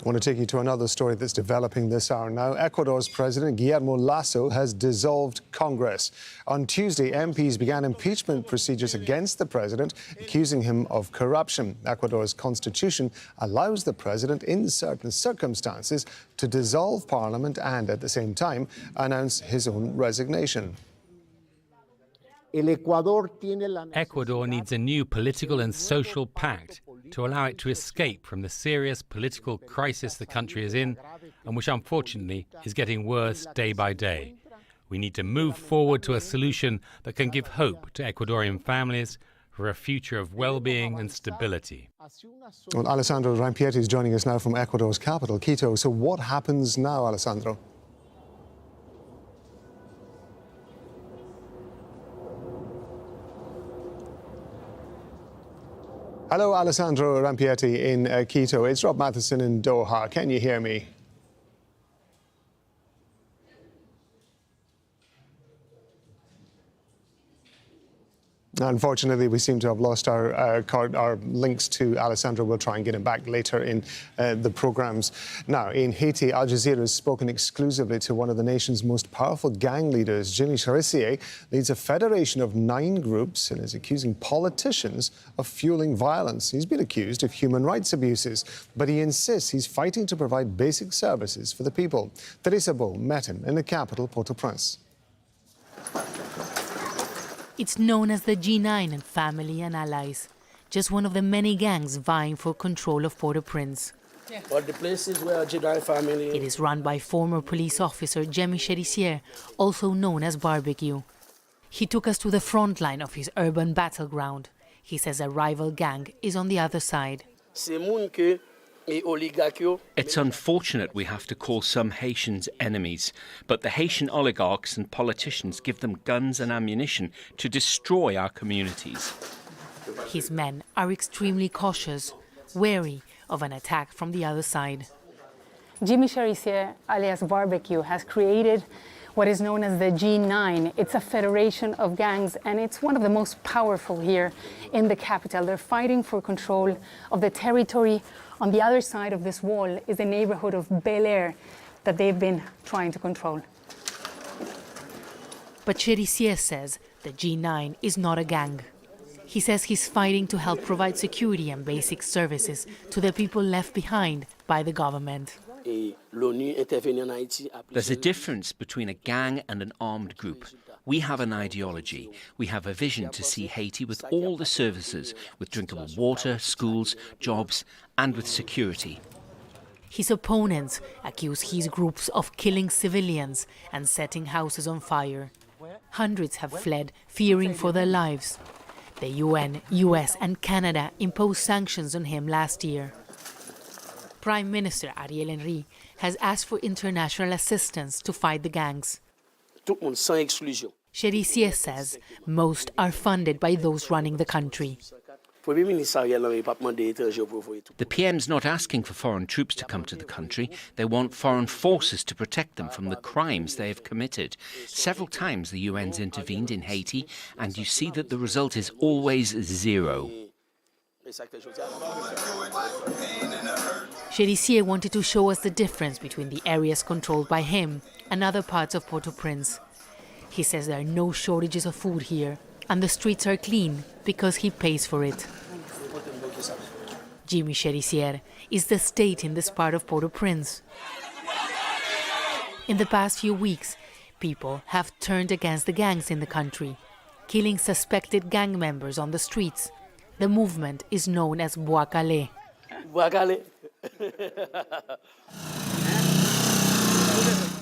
I want to take you to another story that's developing this hour now. Ecuador's President Guillermo Lasso has dissolved Congress. On Tuesday, MPs began impeachment procedures against the president, accusing him of corruption. Ecuador's constitution allows the president, in certain circumstances, to dissolve parliament and, at the same time, announce his own resignation. Ecuador needs a new political and social pact to allow it to escape from the serious political crisis the country is in, and which unfortunately is getting worse day by day. We need to move forward to a solution that can give hope to Ecuadorian families for a future of well-being and stability. Well, Alessandro Rampietti is joining us now from Ecuador's capital, Quito. So what happens now, Alessandro? Hello, Alessandro Rampietti in Quito. It's Rob Matheson in Doha. Can you hear me? Unfortunately, we seem to have lost our links to Alessandro. We'll try and get him back later in the programmes. Now, in Haiti, Al Jazeera has spoken exclusively to one of the nation's most powerful gang leaders. Jimmy Cherissier leads a federation of 9 groups and is accusing politicians of fueling violence. He's been accused of human rights abuses, but he insists he's fighting to provide basic services for the people. Teresa Bo met him in the capital, Port-au-Prince. It's known as the G9 and Family and Allies, just one of the many gangs vying for control of Port-au-Prince. But the places where G9 family... It is run by former police officer Jimmy Cherissier, also known as Barbecue. He took us to the front line of his urban battleground. He says a rival gang is on the other side. It's unfortunate we have to call some Haitians enemies, but the Haitian oligarchs and politicians give them guns and ammunition to destroy our communities. His men are extremely cautious, wary of an attack from the other side. Jimmy Cherissier, alias Barbecue, has created what is known as the G9. It's a federation of gangs, and it's one of the most powerful here in the capital. They're fighting for control of the territory. On the other side of this wall is the neighborhood of Bel Air that they've been trying to control. But Cherissier says the G9 is not a gang. He says he's fighting to help provide security and basic services to the people left behind by the government. There's a difference between a gang and an armed group. We have an ideology. We have a vision to see Haiti with all the services, with drinkable water, schools, jobs, and with security. His opponents accuse his groups of killing civilians and setting houses on fire. Hundreds have fled, fearing for their lives. The UN, US, and Canada imposed sanctions on him last year. Prime Minister Ariel Henry has asked for international assistance to fight the gangs. Cherissier says most are funded by those running the country. The PM's not asking for foreign troops to come to the country. They want foreign forces to protect them from the crimes they have committed. Several times the UN's intervened in Haiti, and you see that the result is always zero. Cherissier wanted to show us the difference between the areas controlled by him and other parts of Port-au-Prince. He says there are no shortages of food here, and the streets are clean because he pays for it. Jimmy Cherissier is the state in this part of Port-au-Prince. In the past few weeks, people have turned against the gangs in the country, killing suspected gang members on the streets. The movement is known as Bois Calais.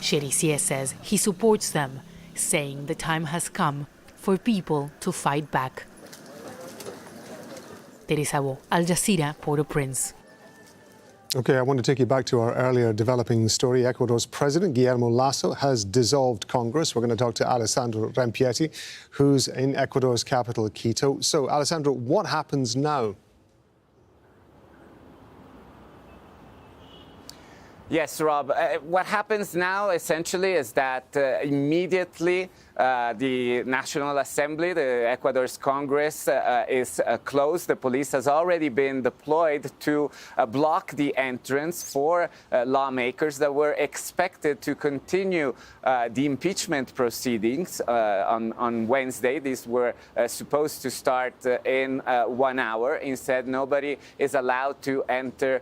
Cherissier says he supports them, saying the time has come for people to fight back. Teresa Bo, Al Jazeera, Port-au-Prince. OK, I want to take you back to our earlier developing story. Ecuador's President Guillermo Lasso has dissolved Congress. We're going to talk to Alessandro Rampietti, who's in Ecuador's capital, Quito. So, Alessandro, what happens now? Yes, Rob. What happens now, essentially, is that immediately The National Assembly, the Ecuador's Congress, is closed. The police has already been deployed to block the entrance for lawmakers that were expected to continue the impeachment proceedings on Wednesday. These were supposed to start in 1 hour. Instead, nobody is allowed to enter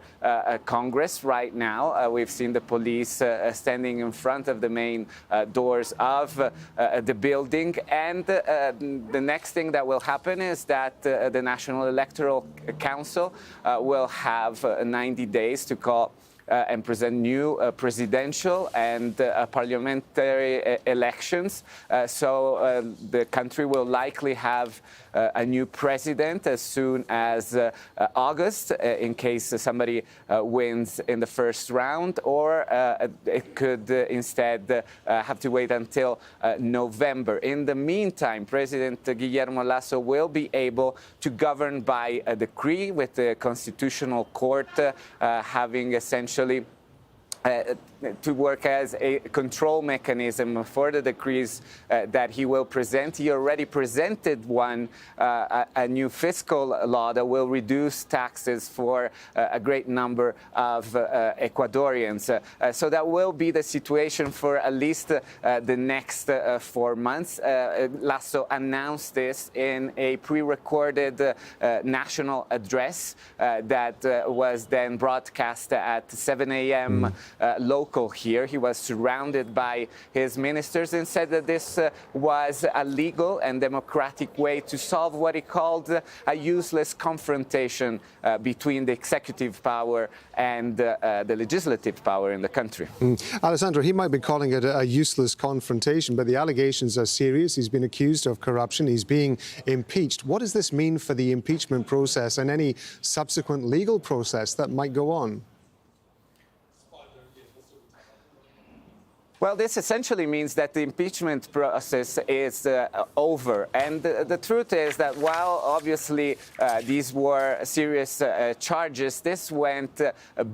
Congress right now. We've seen the police standing in front of the main doors of the building. And the next thing that will happen is that the National Electoral Council will have 90 days to call and present new presidential and parliamentary elections. So the country will likely have a new president as soon as August, in case somebody wins in the first round, or it could instead have to wait until November. In the meantime, President Guillermo Lasso will be able to govern by a decree, with the Constitutional Court having essentially to work as a control mechanism for the decrees that he will present. He already presented one, a new fiscal law that will reduce taxes for a great number of Ecuadorians. So that will be the situation for at least the next 4 months. Lasso announced this in a pre-recorded national address that was then broadcast at 7 a.m. Local here. He was surrounded by his ministers and said that this was a legal and democratic way to solve what he called a useless confrontation between the executive power and the legislative power in the country. Alessandro, he might be calling it a useless confrontation, but the allegations are serious. He's been accused of corruption. He's being impeached. What does this mean for the impeachment process and any subsequent legal process that might go on? Well, this essentially means that the impeachment process is over. And the truth is that while obviously these were serious charges, this went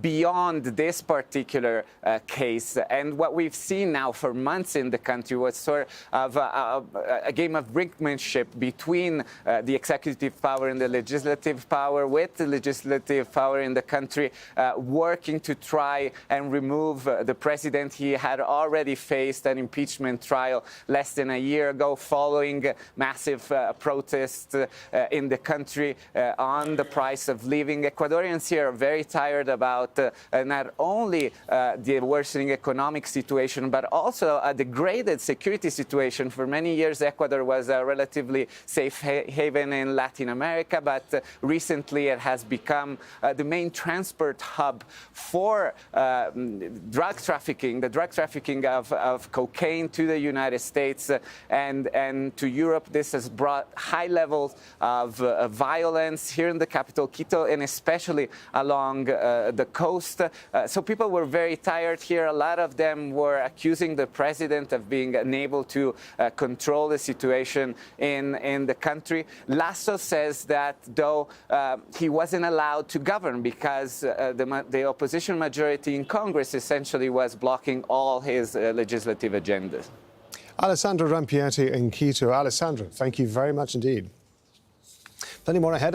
beyond this particular case. And what we've seen now for months in the country was sort of a game of brinkmanship between the executive power and the legislative power, with the legislative power in the country working to try and remove the president. He had already faced an impeachment trial less than a year ago, following massive protests in the country on the price of living. Ecuadorians here are very tired about not only the worsening economic situation, but also a degraded security situation. For many years, Ecuador was a relatively safe haven in Latin America, but recently it has become the main transport hub for drug trafficking, the drug trafficking of cocaine to the United States and to Europe. This has brought high levels of violence here in the capital, Quito, and especially along the coast. So people were very tired here. A lot of them were accusing the president of being unable to control the situation in the country. Lasso says that, though, he wasn't allowed to govern because the opposition majority in Congress essentially was blocking all his legislative agendas. Alessandro Rampiati in Quito. Alessandro, thank you very much indeed. Plenty more ahead.